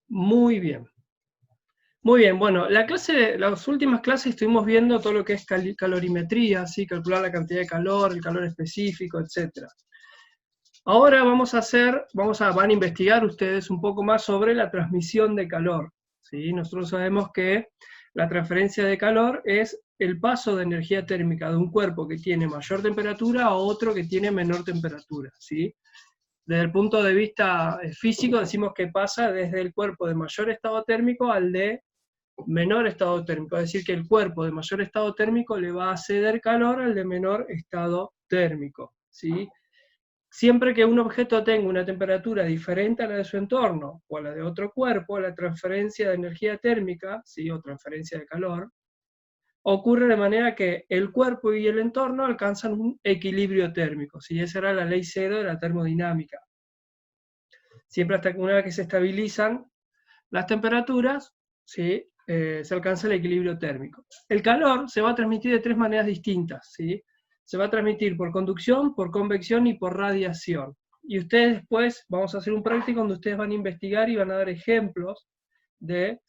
Muy bien. Muy bien, bueno, las últimas clases estuvimos viendo todo lo que es calorimetría, ¿sí? Calcular la cantidad de calor, el calor específico, etc. Ahora van a investigar ustedes un poco más sobre la transmisión de calor, ¿sí? Nosotros sabemos que la transferencia de calor es el paso de energía térmica de un cuerpo que tiene mayor temperatura a otro que tiene menor temperatura, ¿sí? Desde el punto de vista físico decimos que pasa desde el cuerpo de mayor estado térmico al de menor estado térmico, es decir, que el cuerpo de mayor estado térmico le va a ceder calor al de menor estado térmico, ¿sí? Siempre que un objeto tenga una temperatura diferente a la de su entorno o a la de otro cuerpo, la transferencia de energía térmica, ¿sí? O transferencia de calor, ocurre de manera que el cuerpo y el entorno alcanzan un equilibrio térmico, ¿sí? Esa era la ley cero de la termodinámica. Siempre hasta que una vez que se estabilizan las temperaturas, ¿sí? Se alcanza el equilibrio térmico. El calor se va a transmitir de tres maneras distintas, ¿sí? Se va a transmitir por conducción, por convección y por radiación. Y ustedes después, vamos a hacer un práctico donde ustedes van a investigar y van a dar ejemplos de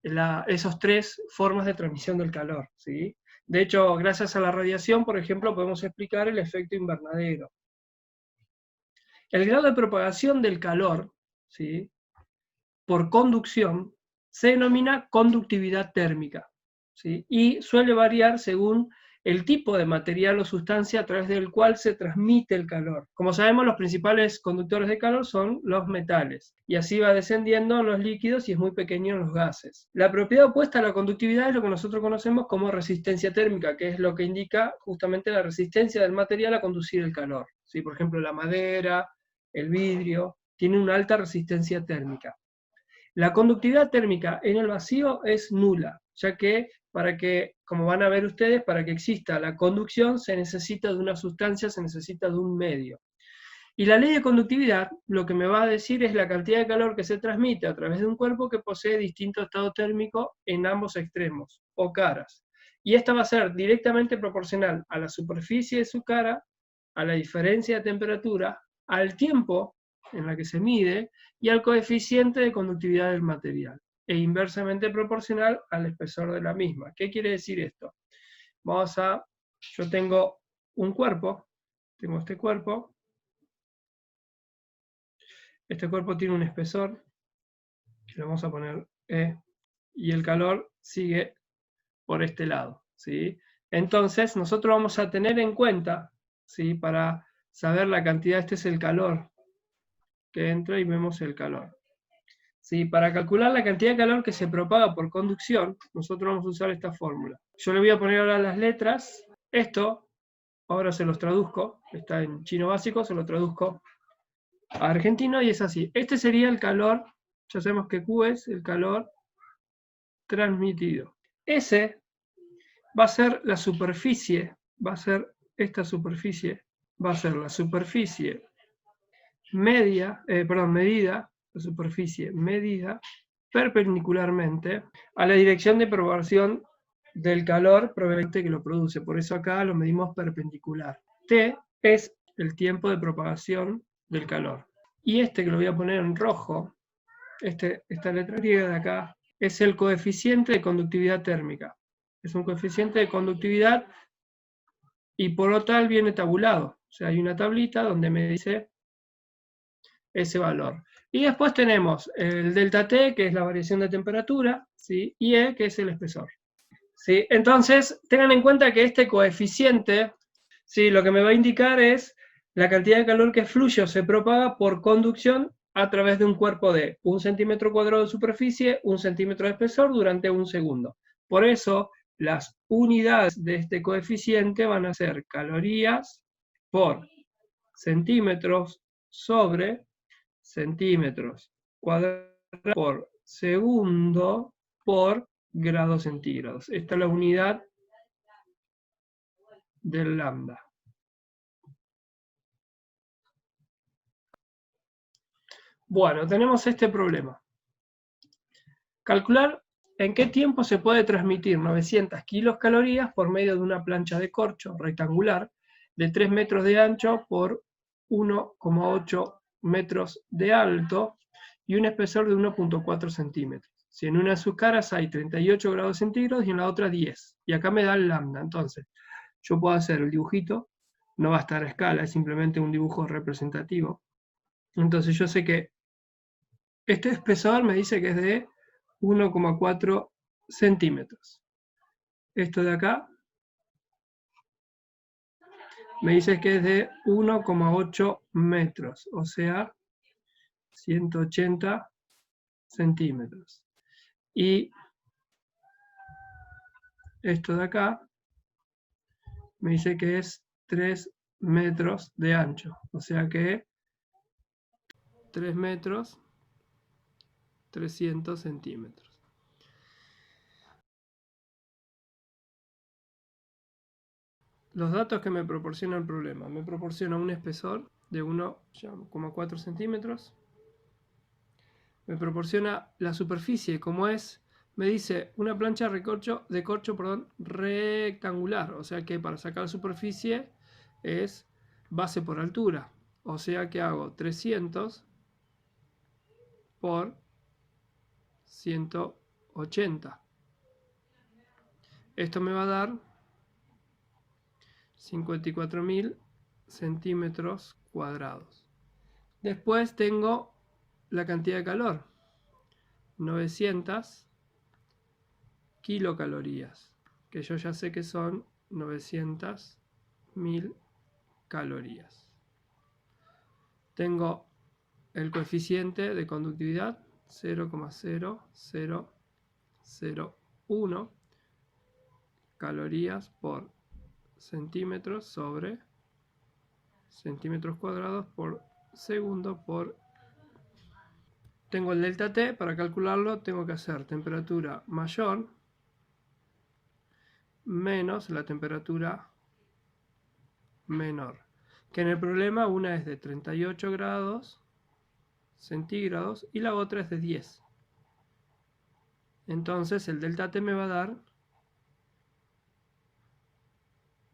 esas tres formas de transmisión del calor, ¿sí? De hecho, gracias a la radiación, por ejemplo, podemos explicar el efecto invernadero. El grado de propagación del calor, ¿sí? Por conducción se denomina conductividad térmica, ¿sí? Y suele variar según el tipo de material o sustancia a través del cual se transmite el calor. Como sabemos, los principales conductores de calor son los metales, y así va descendiendo en los líquidos y es muy pequeño en los gases. La propiedad opuesta a la conductividad es lo que nosotros conocemos como resistencia térmica, que es lo que indica justamente la resistencia del material a conducir el calor, ¿sí? Por ejemplo, la madera, el vidrio, tiene una alta resistencia térmica. La conductividad térmica en el vacío es nula, ya que como van a ver ustedes, para que exista la conducción se necesita de una sustancia, se necesita de un medio. Y la ley de conductividad lo que me va a decir es la cantidad de calor que se transmite a través de un cuerpo que posee distinto estado térmico en ambos extremos, o caras. Y esta va a ser directamente proporcional a la superficie de su cara, a la diferencia de temperatura, al tiempo en la que se mide y al coeficiente de conductividad del material, e inversamente proporcional al espesor de la misma. ¿Qué quiere decir esto? Yo tengo un cuerpo, tengo este cuerpo tiene un espesor, que le vamos a poner E, y el calor sigue por este lado, ¿sí? Entonces, nosotros vamos a tener en cuenta, ¿sí? Para saber la cantidad, este es el calor que entra y vemos el calor. ¿Sí? Para calcular la cantidad de calor que se propaga por conducción, nosotros vamos a usar esta fórmula. Yo le voy a poner ahora las letras. Esto, ahora se los traduzco, está en chino básico, se lo traduzco a argentino y es así. Este sería el calor, ya sabemos que Q es el calor transmitido. S va a ser la superficie, va a ser esta superficie, va a ser la superficie medida, la superficie medida perpendicularmente a la dirección de propagación del calor proveniente que lo produce. Por eso acá lo medimos perpendicular. T es el tiempo de propagación del calor. Y este que lo voy a poner en rojo, esta letra griega de acá, es el coeficiente de conductividad térmica. Es un coeficiente de conductividad y por lo tal viene tabulado. O sea, hay una tablita donde me dice ese valor. Y después tenemos el delta T, que es la variación de temperatura, ¿sí? Y E, que es el espesor. ¿Sí? Entonces, tengan en cuenta que este coeficiente, ¿sí? Lo que me va a indicar es la cantidad de calor que fluye o se propaga por conducción a través de un cuerpo de 1 centímetro cuadrado de superficie, 1 centímetro de espesor durante 1 segundo. Por eso, las unidades de este coeficiente van a ser calorías por centímetros sobre centímetros cuadrados por segundo por grados centígrados. Esta es la unidad del lambda. Bueno, tenemos este problema. Calcular en qué tiempo se puede transmitir 900 kilocalorías por medio de una plancha de corcho rectangular de 3 metros de ancho por 1,8 metros de alto y un espesor de 1,4 centímetros. Si en una de sus caras hay 38 grados centígrados y en la otra 10. Y acá me da el lambda. Entonces, yo puedo hacer el dibujito, no va a estar a escala, es simplemente un dibujo representativo. Entonces yo sé que este espesor me dice que es de 1,4 centímetros. Esto de acá me dice que es de 1,8 metros, o sea, 180 centímetros. Y esto de acá me dice que es 3 metros de ancho, o sea que 3 metros 300 centímetros. Los datos que me proporciona el problema. Me proporciona un espesor de 1,4 centímetros. Me proporciona la superficie, como es, me dice una plancha de corcho rectangular. O sea que para sacar la superficie es base por altura. O sea que hago 300 por 180. Esto me va a dar 54.000 centímetros cuadrados. Después tengo la cantidad de calor, 900 kilocalorías, que yo ya sé que son 900.000 calorías. Tengo el coeficiente de conductividad, 0,0001 calorías por centímetros sobre centímetros cuadrados por segundo por... Tengo el delta T, para calcularlo tengo que hacer temperatura mayor menos la temperatura menor. Que en el problema una es de 38 grados centígrados y la otra es de 10. Entonces el delta T me va a dar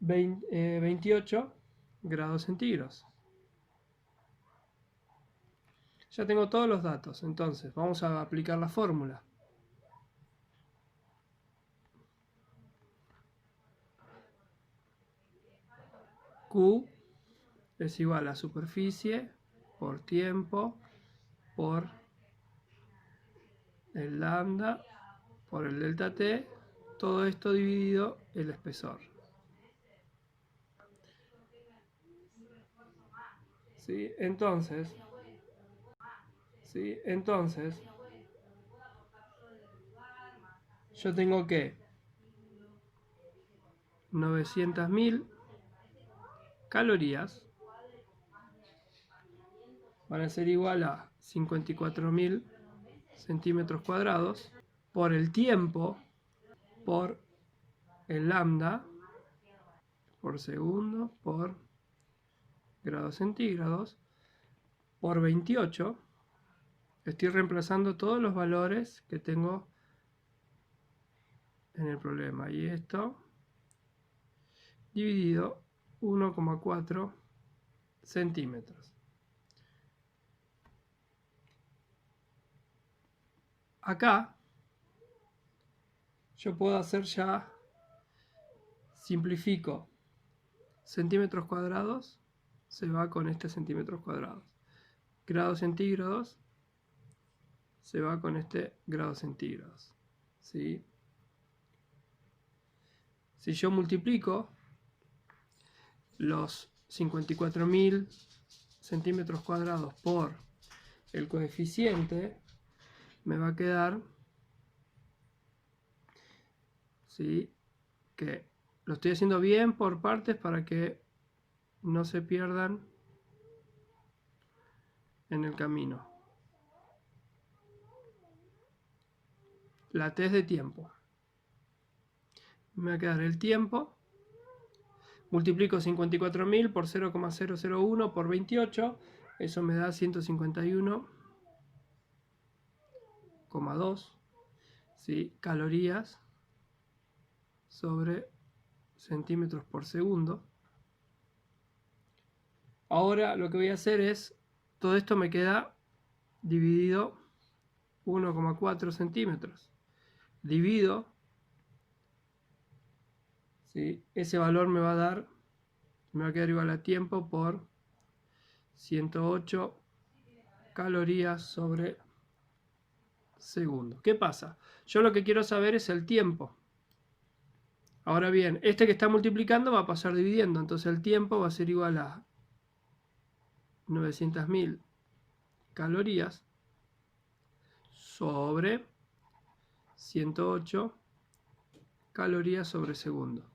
28 grados centígrados. Ya tengo todos los datos, entonces vamos a aplicar la fórmula. Q es igual a superficie por tiempo por el lambda por el delta T, todo esto dividido el espesor. ¿Sí? Entonces, yo tengo que 900.000 calorías van a ser igual a 54.000 centímetros cuadrados por el tiempo por el lambda por segundo por grados centígrados por 28. Estoy reemplazando todos los valores que tengo en el problema, y esto dividido 1,4 centímetros. Acá yo puedo hacer ya, simplifico, centímetros cuadrados se va con este centímetros cuadrados, grados centígrados se va con este grados centígrados, ¿sí? Si yo multiplico los 54.000 centímetros cuadrados por el coeficiente, me va a quedar, ¿sí?, que lo estoy haciendo bien por partes para que no se pierdan en el camino. La T es de tiempo. Me va a quedar el tiempo. Multiplico 54.000 por 0,001 por 28. Eso me da 151,2, ¿sí?, calorías sobre centímetros por segundo. Ahora lo que voy a hacer es, todo esto me queda dividido 1,4 centímetros. Divido, ¿sí? Ese valor me va a quedar igual a tiempo por 108 calorías sobre segundo. ¿Qué pasa? Yo lo que quiero saber es el tiempo. Ahora bien, este que está multiplicando va a pasar dividiendo, entonces el tiempo va a ser igual a 900.000 calorías sobre 108 calorías sobre segundo.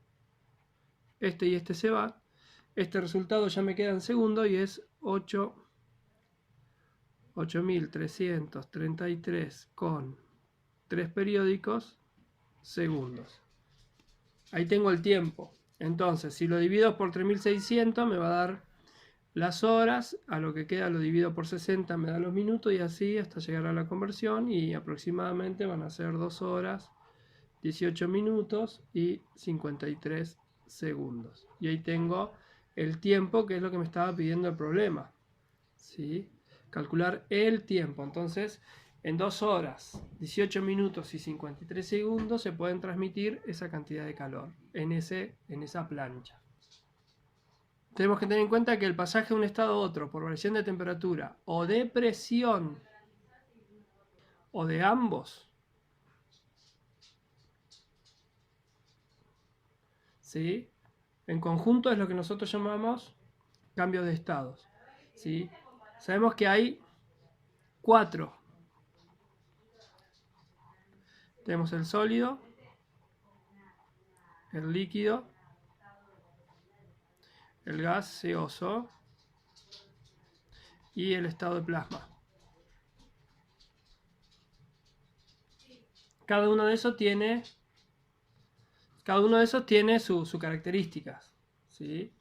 Este y este se va. Este resultado ya me queda en segundo y es 8.333 con 3 periódicos segundos. Ahí tengo el tiempo. Entonces, si lo divido por 3.600 me va a dar las horas, a lo que queda lo divido por 60 me da los minutos y así hasta llegar a la conversión, y aproximadamente van a ser 2 horas, 18 minutos y 53 segundos. Y ahí tengo el tiempo, que es lo que me estaba pidiendo el problema, ¿sí? Calcular el tiempo. Entonces, en 2 horas, 18 minutos y 53 segundos se pueden transmitir esa cantidad de calor en esa plancha. Tenemos que tener en cuenta que el pasaje de un estado a otro por variación de temperatura o de presión o de ambos, ¿sí?, en conjunto es lo que nosotros llamamos cambio de estados, ¿sí? Sabemos que hay 4. Tenemos el sólido, el líquido, el gaseoso y el estado de plasma. Cada uno de esos tiene sus características, ¿sí?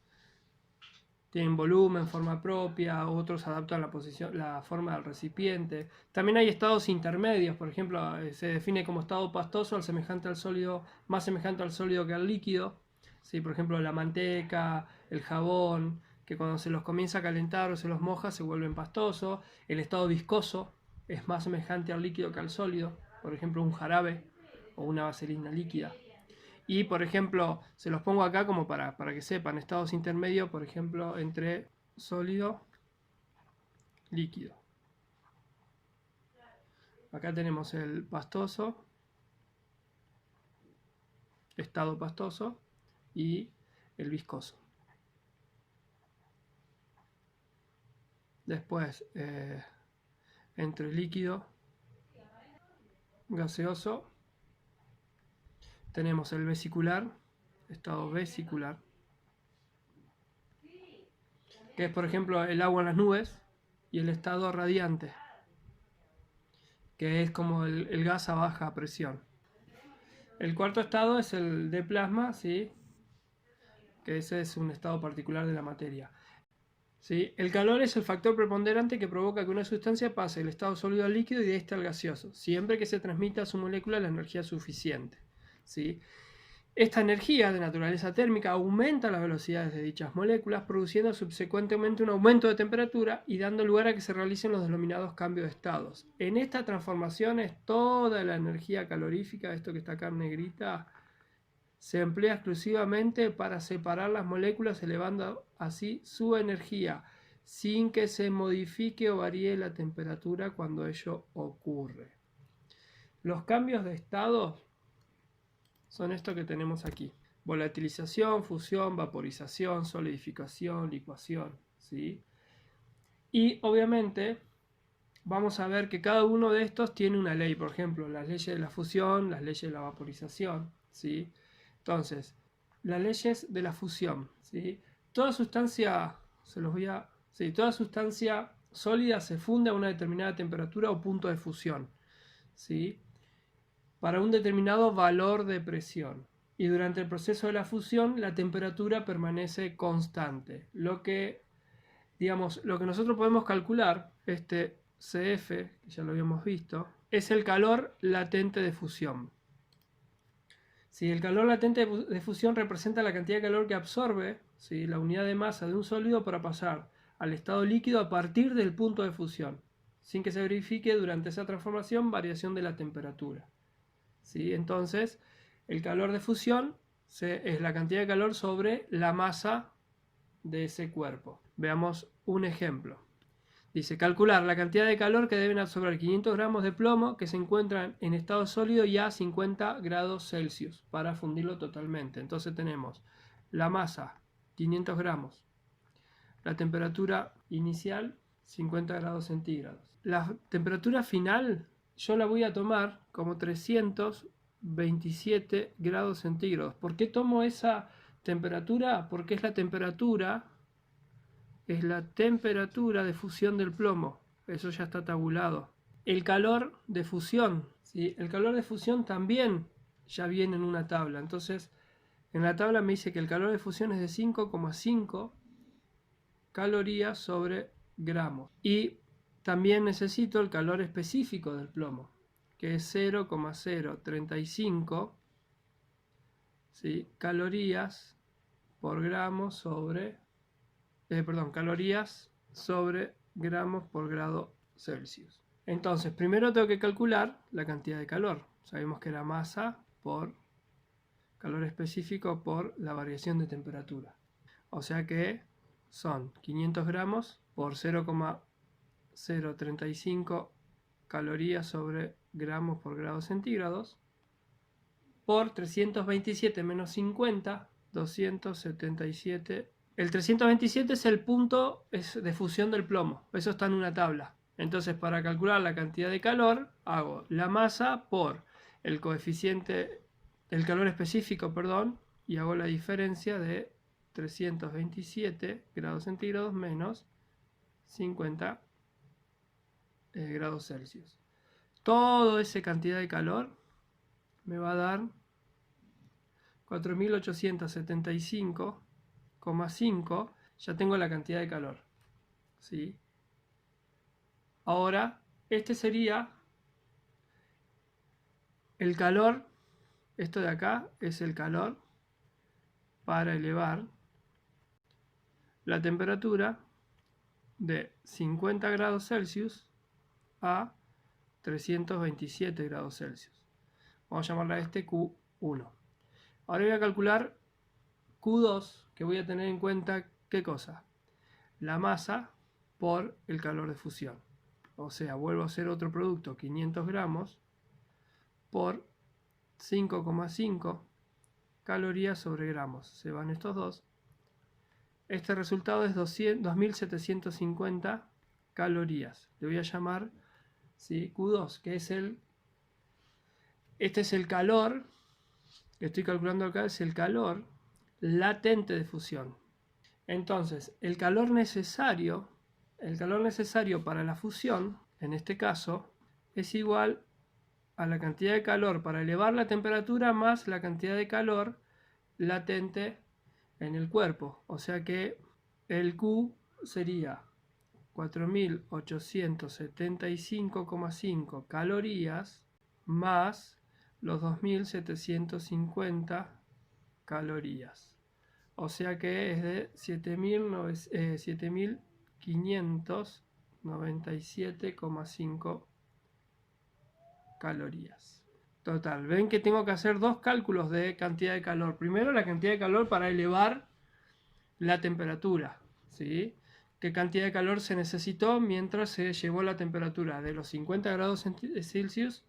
Tienen volumen, forma propia, otros adaptan la forma del recipiente. También hay estados intermedios, por ejemplo, se define como estado pastoso más semejante al sólido que al líquido. ¿Sí? Por ejemplo, la manteca, el jabón, que cuando se los comienza a calentar o se los moja se vuelven pastosos. El estado viscoso es más semejante al líquido que al sólido, por ejemplo, un jarabe o una vaselina líquida. Y, por ejemplo, se los pongo acá como para que sepan, estados intermedios, por ejemplo, entre sólido, líquido. Acá tenemos el pastoso, estado pastoso, y el viscoso. Después, entre líquido, gaseoso, tenemos el vesicular, estado vesicular, que es, por ejemplo, el agua en las nubes, y el estado radiante, que es como el gas a baja presión. El cuarto estado es el de plasma, ¿sí?, que ese es un estado particular de la materia. ¿Sí? El calor es el factor preponderante que provoca que una sustancia pase del estado sólido al líquido y de este al gaseoso, siempre que se transmita a su molécula la energía suficiente. ¿Sí? Esta energía de naturaleza térmica aumenta las velocidades de dichas moléculas, produciendo subsecuentemente un aumento de temperatura y dando lugar a que se realicen los denominados cambios de estados. En esta transformación es toda la energía calorífica, esto que está acá en negrita, se emplea exclusivamente para separar las moléculas, elevando así su energía, sin que se modifique o varíe la temperatura cuando ello ocurre. Los cambios de estado son esto que tenemos aquí: volatilización, fusión, vaporización, solidificación, licuación, ¿sí? Y obviamente vamos a ver que cada uno de estos tiene una ley, por ejemplo, las leyes de la fusión, las leyes de la vaporización, ¿sí? Entonces, las leyes de la fusión, ¿sí? Toda sustancia sólida se funde a una determinada temperatura o punto de fusión, ¿sí?, para un determinado valor de presión. Y durante el proceso de la fusión, la temperatura permanece constante. Lo que nosotros podemos calcular, este CF, que ya lo habíamos visto, es el calor latente de fusión. Si el calor latente de fusión representa la cantidad de calor que absorbe, ¿sí?, la unidad de masa de un sólido para pasar al estado líquido a partir del punto de fusión. sin que se verifique durante esa transformación variación de la temperatura. ¿Sí? Entonces, el calor de fusión es la cantidad de calor sobre la masa de ese cuerpo. Veamos un ejemplo. Dice, calcular la cantidad de calor que deben absorber 500 gramos de plomo que se encuentran en estado sólido y a 50 grados Celsius para fundirlo totalmente. Entonces tenemos la masa, 500 gramos, la temperatura inicial, 50 grados centígrados. La temperatura final yo la voy a tomar como 327 grados centígrados. ¿Por qué tomo esa temperatura? Porque es la temperatura de fusión del plomo. Eso ya está tabulado. El calor de fusión, ¿sí? El calor de fusión también ya viene en una tabla. Entonces, en la tabla me dice que el calor de fusión es de 5,5 calorías sobre gramos. Y también necesito el calor específico del plomo, que es 0,035 ¿sí? calorías por gramo sobre calorías sobre gramos por grado Celsius. Entonces, primero tengo que calcular la cantidad de calor. Sabemos que era masa por calor específico por la variación de temperatura. O sea que son 500 gramos por 0,035 calorías sobre gramos por grados centígrados por 327 menos 50, 277. El 327 es el punto de fusión del plomo. Eso está en una tabla. Entonces, para calcular la cantidad de calor, hago la masa por el coeficiente, el calor específico, perdón, y hago la diferencia de 327 grados centígrados menos 50 grados Celsius. Toda esa cantidad de calor me va a dar 4.875,5. Ya tengo la cantidad de calor. ¿Sí? Ahora, este sería el calor. Esto de acá es el calor para elevar la temperatura de 50 grados Celsius a 327 grados Celsius. Vamos a llamarle a este Q1. Ahora voy a calcular Q2, que voy a tener en cuenta, ¿qué cosa? La masa por el calor de fusión. O sea, vuelvo a hacer otro producto, 500 gramos por 5,5 calorías sobre gramos. Se van estos dos. Este resultado es 2.750 calorías. Le voy a llamar ¿sí? Q2, que es este es el calor que estoy calculando acá, es el calor latente de fusión. Entonces, el calor necesario para la fusión, en este caso, es igual a la cantidad de calor para elevar la temperatura más la cantidad de calor latente en el cuerpo. O sea que el Q sería 4.875,5 calorías más los 2.750 calorías. O sea que es de 7.597,5 calorías. Total, ven que tengo que hacer dos cálculos de cantidad de calor. Primero la cantidad de calor para elevar la temperatura, ¿sí? ¿Qué cantidad de calor se necesitó mientras se llevó la temperatura de los 50 grados Celsius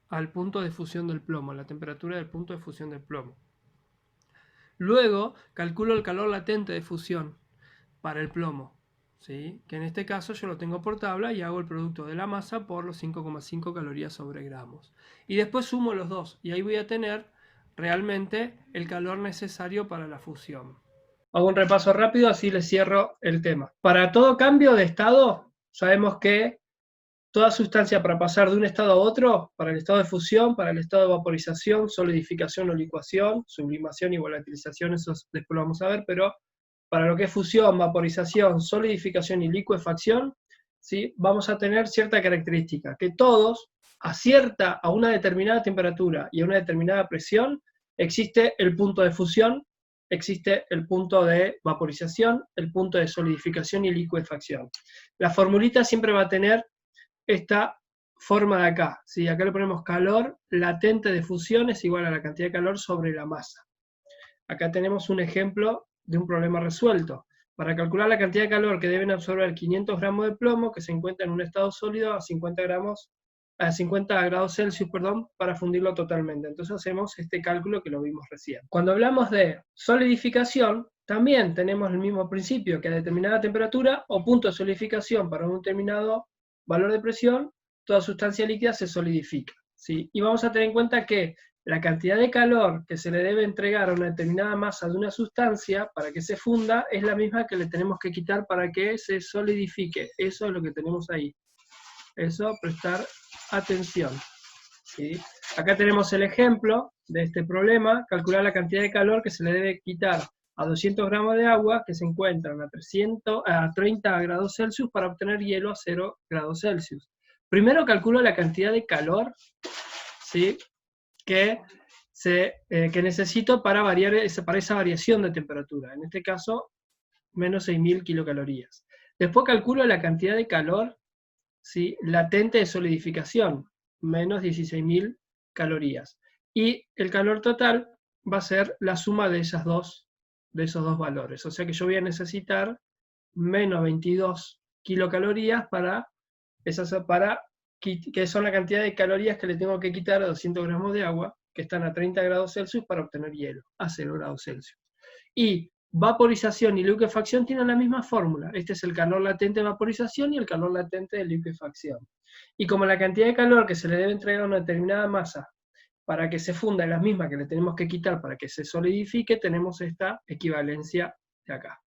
al punto de fusión del plomo, la temperatura del punto de fusión del plomo? Luego calculo el calor latente de fusión para el plomo, ¿sí? Que en este caso yo lo tengo por tabla y hago el producto de la masa por los 5,5 calorías sobre gramos. Y después sumo los dos y ahí voy a tener realmente el calor necesario para la fusión. Hago un repaso rápido, así les cierro el tema. Para todo cambio de estado, sabemos que toda sustancia para pasar de un estado a otro, para el estado de fusión, para el estado de vaporización, solidificación o licuación, sublimación y volatilización, eso después lo vamos a ver, pero para lo que es fusión, vaporización, solidificación y licuefacción, ¿sí? Vamos a tener cierta característica, que todos, a una determinada temperatura y a una determinada presión, existe el punto de fusión, existe el punto de vaporización, el punto de solidificación y licuefacción. La formulita siempre va a tener esta forma de acá, ¿sí? Acá le ponemos calor latente de fusión es igual a la cantidad de calor sobre la masa. Acá tenemos un ejemplo de un problema resuelto. Para calcular la cantidad de calor que deben absorber 500 gramos de plomo que se encuentra en un estado sólido a 50 grados Celsius, para fundirlo totalmente. Entonces hacemos este cálculo que lo vimos recién. Cuando hablamos de solidificación, también tenemos el mismo principio, que a determinada temperatura o punto de solidificación para un determinado valor de presión, toda sustancia líquida se solidifica, ¿sí? Y vamos a tener en cuenta que la cantidad de calor que se le debe entregar a una determinada masa de una sustancia para que se funda es la misma que le tenemos que quitar para que se solidifique. Eso es lo que tenemos ahí. Eso, prestar atención, ¿sí? Acá tenemos el ejemplo de este problema, calcular la cantidad de calor que se le debe quitar a 200 gramos de agua que se encuentran a 30 grados Celsius para obtener hielo a 0 grados Celsius. Primero calculo la cantidad de calor, ¿sí?, que necesito para esa variación de temperatura, en este caso, menos 6.000 kilocalorías. Después calculo la cantidad de calor, ¿sí?, latente de solidificación, menos 16.000 calorías. Y el calor total va a ser la suma de esos dos valores. O sea que yo voy a necesitar menos 22 kilocalorías que son la cantidad de calorías que le tengo que quitar a 200 gramos de agua, que están a 30 grados Celsius, para obtener hielo a 0 grados Celsius. Y vaporización y liquefacción tienen la misma fórmula. Este es el calor latente de vaporización y el calor latente de liquefacción. Y como la cantidad de calor que se le debe entregar a una determinada masa para que se funda es la misma que le tenemos que quitar para que se solidifique, tenemos esta equivalencia de acá.